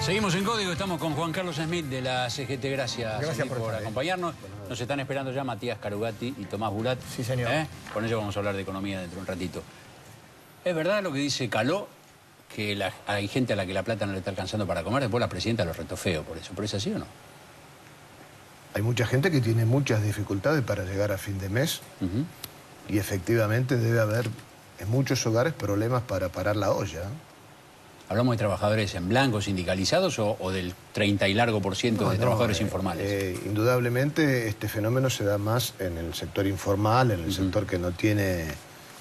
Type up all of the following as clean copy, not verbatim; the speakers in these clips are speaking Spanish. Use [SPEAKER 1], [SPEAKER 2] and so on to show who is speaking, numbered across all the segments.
[SPEAKER 1] Seguimos en Código, estamos con Juan Carlos Smith de la CGT. Gracias por acompañarnos. Nos están esperando ya Matías Carugati y Tomás Bulat.
[SPEAKER 2] Sí, señor.
[SPEAKER 1] Con ellos vamos a hablar de economía dentro de un ratito. ¿Es verdad lo que dice Caló? Que hay gente a la que la plata no le está alcanzando para comer. Después la presidenta lo retó feo por eso. ¿Por eso es así o no?
[SPEAKER 3] Hay mucha gente que tiene muchas dificultades para llegar a fin de mes. Y efectivamente debe haber en muchos hogares problemas para parar la olla.
[SPEAKER 1] ¿Hablamos de trabajadores en blanco, sindicalizados o del 30 y largo por ciento de trabajadores informales?
[SPEAKER 3] Indudablemente este fenómeno se da más en el sector informal, en el sector que no tiene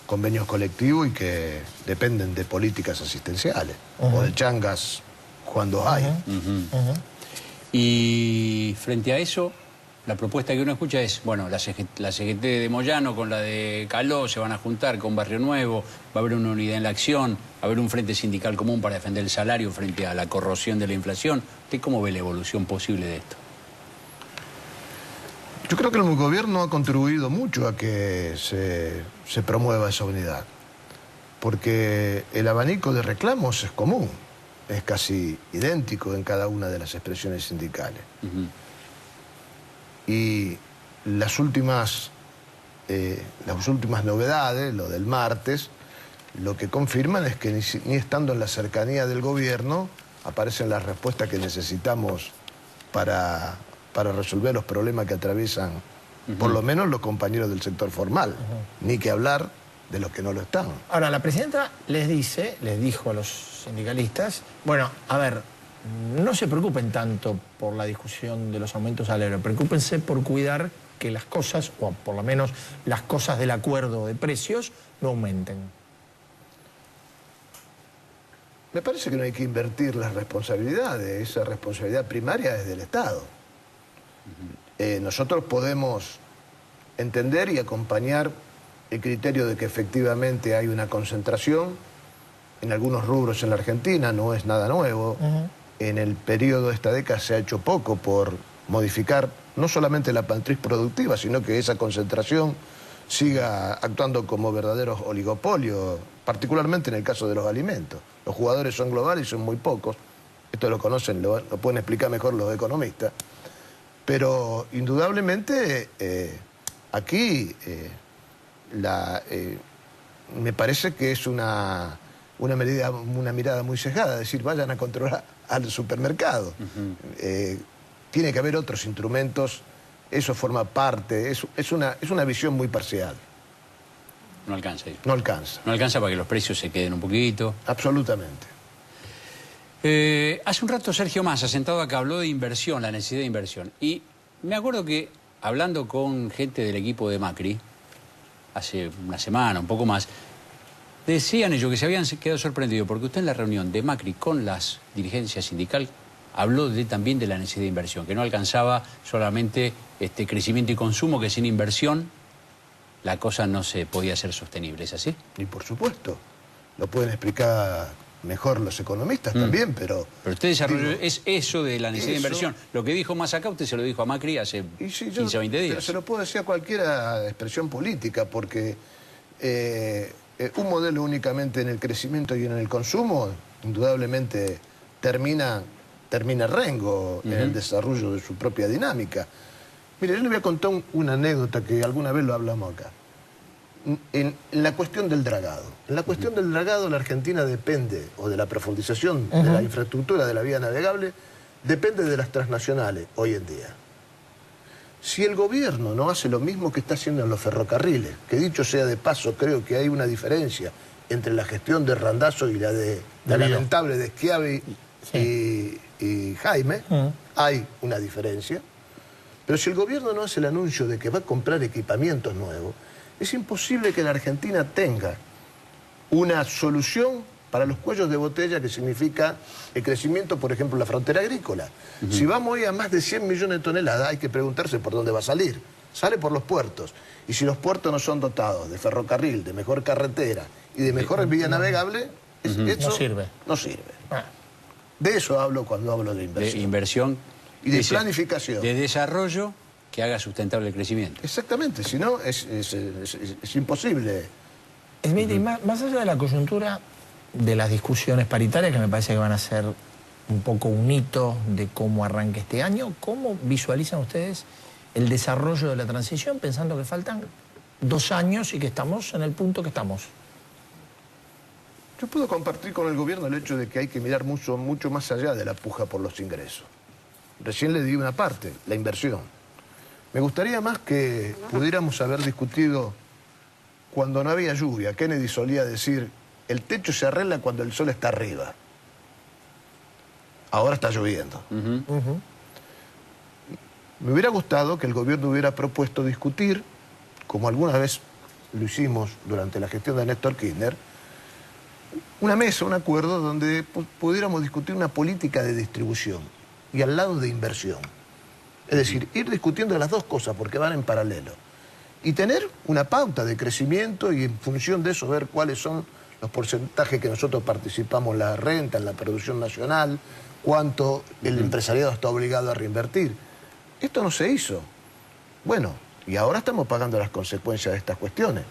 [SPEAKER 3] convenios colectivos y que dependen de políticas asistenciales o de changas cuando hay.
[SPEAKER 1] Y frente a eso, la propuesta que uno escucha es, bueno, la CGT de Moyano con la de Caló se van a juntar con Barrio Nuevo, va a haber una unidad en la acción, va a haber un frente sindical común para defender el salario frente a la corrosión de la inflación. ¿Usted cómo ve la evolución posible de esto?
[SPEAKER 3] Yo creo que el gobierno ha contribuido mucho a que se promueva esa unidad, porque el abanico de reclamos es común, es casi idéntico en cada una de las expresiones sindicales. Y las últimas novedades, lo del martes, lo que confirman es que ni estando en la cercanía del gobierno aparecen las respuestas que necesitamos para resolver los problemas que atraviesan por lo menos los compañeros del sector formal, ni que hablar de los que no lo están.
[SPEAKER 2] Ahora, la presidenta les dijo a los sindicalistas, bueno, a ver, no se preocupen tanto por la discusión de los aumentos salariales, preocúpense por cuidar que las cosas, o por lo menos las cosas del acuerdo de precios, no aumenten.
[SPEAKER 3] Me parece que no hay que invertir las responsabilidades, esa responsabilidad primaria es del Estado. Nosotros podemos entender y acompañar el criterio de que efectivamente hay una concentración en algunos rubros en la Argentina, no es nada nuevo. En el periodo de esta década se ha hecho poco por modificar no solamente la matriz productiva, sino que esa concentración siga actuando como verdaderos oligopolios, particularmente en el caso de los alimentos. Los jugadores son globales y son muy pocos. Esto lo conocen, lo pueden explicar mejor los economistas. Pero indudablemente aquí me parece que es una mirada muy sesgada, es decir, vayan a controlar al supermercado. Tiene que haber otros instrumentos, eso forma parte, es una visión muy parcial.
[SPEAKER 1] No alcanza.
[SPEAKER 3] No alcanza.
[SPEAKER 1] No alcanza para que los precios se queden un poquito.
[SPEAKER 3] Absolutamente.
[SPEAKER 1] Hace un rato Sergio Massa, sentado acá, habló de inversión, la necesidad de inversión. Y me acuerdo que, hablando con gente del equipo de Macri, hace una semana, un poco más, decían ellos que se habían quedado sorprendidos porque usted en la reunión de Macri con las dirigencias sindicales habló también de la necesidad de inversión, que no alcanzaba solamente crecimiento y consumo, que sin inversión la cosa no se podía hacer sostenible, ¿es así?
[SPEAKER 3] Y por supuesto, lo pueden explicar mejor los economistas también, pero...
[SPEAKER 1] Pero usted desarrolló, es eso de la necesidad de inversión. Lo que dijo más acá, usted se lo dijo a Macri hace 15 o 20 días.
[SPEAKER 3] Pero se lo puedo decir a cualquiera expresión política, porque un modelo únicamente en el crecimiento y en el consumo, indudablemente termina rengo en el desarrollo de su propia dinámica. Mire, yo le voy a contar una anécdota que alguna vez lo hablamos acá. En la cuestión del dragado. En la cuestión del dragado, la Argentina depende, o de la profundización de la infraestructura de la vía navegable, depende de las transnacionales hoy en día. Si el gobierno no hace lo mismo que está haciendo en los ferrocarriles, que dicho sea de paso, creo que hay una diferencia entre la gestión de Randazzo y la lamentable de Schiavi y Jaime, hay una diferencia. Pero si el gobierno no hace el anuncio de que va a comprar equipamientos nuevos, es imposible que la Argentina tenga una solución para los cuellos de botella que significa el crecimiento, por ejemplo, en la frontera agrícola. Si vamos hoy a más de 100 millones de toneladas, hay que preguntarse por dónde va a salir. Sale por los puertos. Y si los puertos no son dotados de ferrocarril, de mejor carretera y de mejor vía navegable, eso
[SPEAKER 2] no sirve.
[SPEAKER 3] No sirve. De eso hablo cuando hablo de inversión.
[SPEAKER 1] De inversión.
[SPEAKER 3] Y de planificación.
[SPEAKER 1] De desarrollo que haga sustentable el crecimiento.
[SPEAKER 3] Exactamente, si no es imposible.
[SPEAKER 2] Más allá de la coyuntura de las discusiones paritarias, que me parece que van a ser un poco un hito de cómo arranca este año. ¿Cómo visualizan ustedes el desarrollo de la transición pensando que faltan 2 años y que estamos en el punto que estamos?
[SPEAKER 3] Yo puedo compartir con el gobierno el hecho de que hay que mirar mucho más allá de la puja por los ingresos. Recién le di una parte, la inversión. Me gustaría más que pudiéramos haber discutido cuando no había lluvia. Kennedy solía decir, el techo se arregla cuando el sol está arriba. Ahora está lloviendo. Me hubiera gustado que el gobierno hubiera propuesto discutir, como alguna vez lo hicimos durante la gestión de Néstor Kirchner, una mesa, un acuerdo donde pudiéramos discutir una política de distribución y al lado de inversión. Es decir, ir discutiendo las dos cosas porque van en paralelo. Y tener una pauta de crecimiento y en función de eso ver cuáles son los porcentajes que nosotros participamos en la renta, en la producción nacional, cuánto el empresariado está obligado a reinvertir. Esto no se hizo. Bueno, y ahora estamos pagando las consecuencias de estas cuestiones.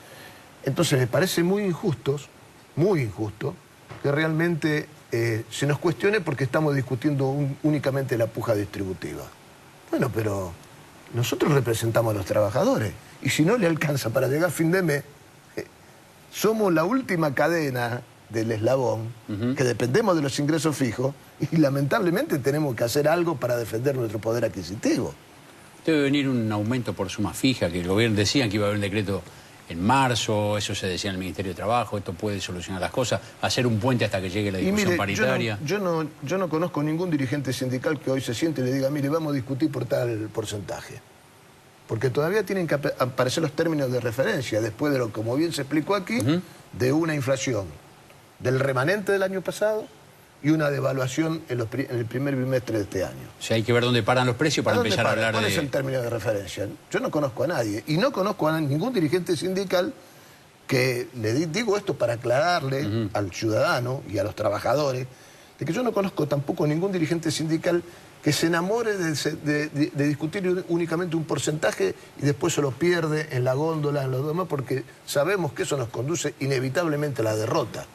[SPEAKER 3] Entonces me parece muy injusto, que realmente se nos cuestione porque estamos discutiendo únicamente la puja distributiva. Bueno, pero nosotros representamos a los trabajadores y si no le alcanza para llegar a fin de mes, somos la última cadena del eslabón, que dependemos de los ingresos fijos y lamentablemente tenemos que hacer algo para defender nuestro poder adquisitivo.
[SPEAKER 1] Debe venir un aumento por suma fija, que el gobierno decía que iba a haber un decreto en marzo, eso se decía en el Ministerio de Trabajo, esto puede solucionar las cosas, hacer un puente hasta que llegue la discusión paritaria.
[SPEAKER 3] Yo no conozco ningún dirigente sindical que hoy se siente y le diga, mire, vamos a discutir por tal porcentaje. Porque todavía tienen que aparecer los términos de referencia, después de lo, como bien se explicó aquí, de una inflación del remanente del año pasado y una devaluación en el primer bimestre de este año.
[SPEAKER 1] O sea, hay que ver dónde paran los precios para empezar a hablar
[SPEAKER 3] ¿Cuál es el término de referencia? Yo no conozco a nadie. Y no conozco a ningún dirigente sindical que le digo esto para aclararle al ciudadano y a los trabajadores, de que yo no conozco tampoco ningún dirigente sindical que se enamore de discutir únicamente un porcentaje y después se lo pierde en la góndola, en los demás, porque sabemos que eso nos conduce inevitablemente a la derrota.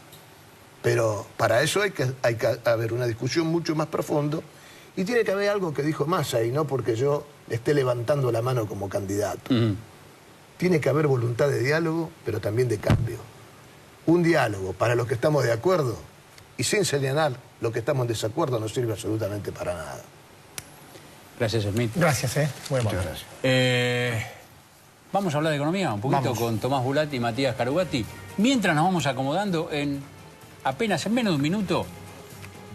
[SPEAKER 3] Pero para eso hay que haber una discusión mucho más profundo y tiene que haber algo que dijo Massa, y no porque yo esté levantando la mano como candidato. Tiene que haber voluntad de diálogo, pero también de cambio. Un diálogo para los que estamos de acuerdo y sin señalar lo que estamos en desacuerdo no sirve absolutamente para nada.
[SPEAKER 1] Gracias, Smith.
[SPEAKER 2] Gracias, muy
[SPEAKER 3] Muchas gracias.
[SPEAKER 1] Vamos a hablar de economía un poquito con Tomás Bulatti y Matías Carugati. Mientras nos vamos acomodando apenas en menos de un minuto,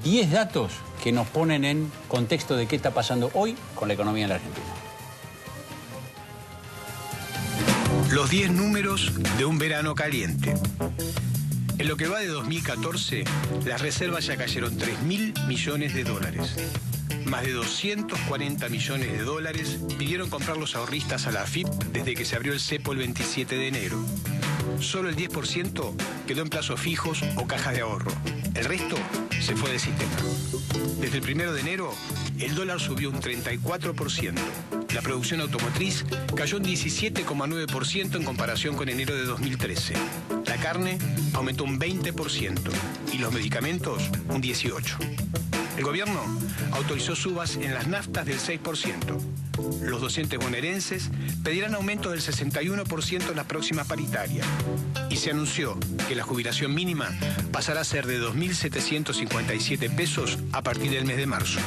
[SPEAKER 1] 10 datos que nos ponen en contexto de qué está pasando hoy con la economía en la Argentina.
[SPEAKER 4] Los 10 números de un verano caliente. En lo que va de 2014, las reservas ya cayeron 3.000 millones de dólares. Más de 240 millones de dólares pidieron comprar los ahorristas a la AFIP desde que se abrió el cepo el 27 de enero. Solo el 10% quedó en plazos fijos o cajas de ahorro. El resto se fue del sistema. Desde el 1 de enero, el dólar subió un 34%. La producción automotriz cayó un 17,9% en comparación con enero de 2013. La carne aumentó un 20% y los medicamentos un 18%. El gobierno autorizó subas en las naftas del 6%. Los docentes bonaerenses pedirán aumento del 61% en la próxima paritaria. Y se anunció que la jubilación mínima pasará a ser de 2.757 pesos a partir del mes de marzo.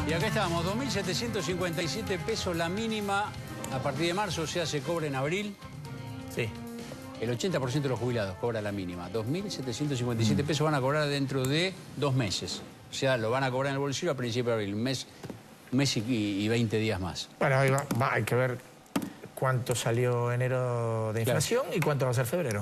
[SPEAKER 1] Y acá estamos, 2.757 pesos la mínima a partir de marzo, o sea, se cobra en abril.
[SPEAKER 2] Sí.
[SPEAKER 1] El 80% de los jubilados cobra la mínima. 2.757 pesos van a cobrar dentro de 2 meses. O sea, lo van a cobrar en el bolsillo a principios de abril, un mes y 20 días más.
[SPEAKER 2] Bueno, hay que ver cuánto salió enero de inflación y cuánto va a ser febrero.